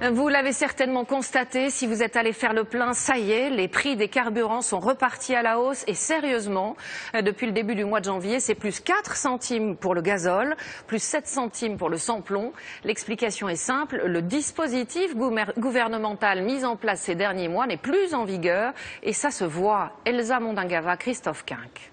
Vous l'avez certainement constaté, si vous êtes allé faire le plein, ça y est, les prix des carburants sont repartis à la hausse et sérieusement, depuis le début du mois de janvier, c'est plus 4 centimes pour le gazole, plus 7 centimes pour le sans-plomb. L'explication est simple, le dispositif gouvernemental mis en place ces derniers mois n'est plus en vigueur et ça se voit. Elsa Mondingava, Christophe Quinck.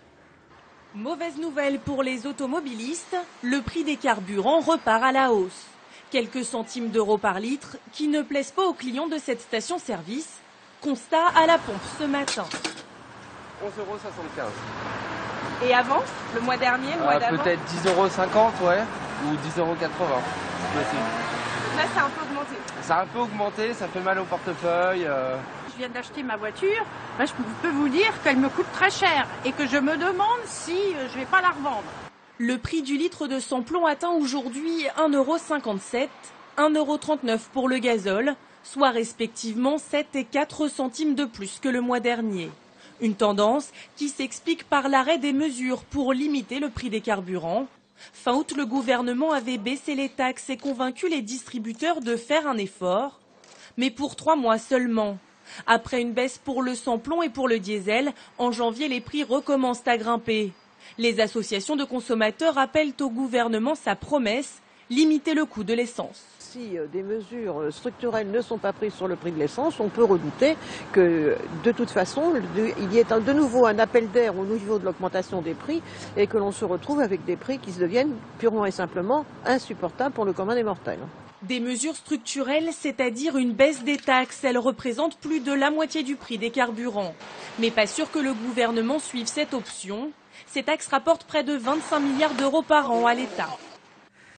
Mauvaise nouvelle pour les automobilistes, le prix des carburants repart à la hausse. Quelques centimes d'euros par litre qui ne plaisent pas aux clients de cette station-service. Constat à la pompe ce matin. 11,75 €. Et avant, le mois dernier, le mois d'avant peut-être 10,50 €, ouais, ou 10,80 €. Là, ça a un peu augmenté. Ça a un peu augmenté, ça fait mal au portefeuille. Je viens d'acheter ma voiture, je peux vous dire qu'elle me coûte très cher et que je me demande si je ne vais pas la revendre. Le prix du litre de sans-plomb atteint aujourd'hui 1,57 €, 1,39 € pour le gazole, soit respectivement 7 et 4 centimes de plus que le mois dernier. Une tendance qui s'explique par l'arrêt des mesures pour limiter le prix des carburants. Fin août, le gouvernement avait baissé les taxes et convaincu les distributeurs de faire un effort, mais pour 3 mois seulement. Après une baisse pour le sans-plomb et pour le diesel, en janvier, les prix recommencent à grimper. Les associations de consommateurs appellent au gouvernement sa promesse, limiter le coût de l'essence. Si des mesures structurelles ne sont pas prises sur le prix de l'essence, on peut redouter que de toute façon, il y ait de nouveau un appel d'air au niveau de l'augmentation des prix et que l'on se retrouve avec des prix qui se deviennent purement et simplement insupportables pour le commun des mortels. Des mesures structurelles, c'est-à-dire une baisse des taxes, elles représentent plus de la moitié du prix des carburants. Mais pas sûr que le gouvernement suive cette option. Ces taxes rapportent près de 25 milliards d'euros par an à l'État.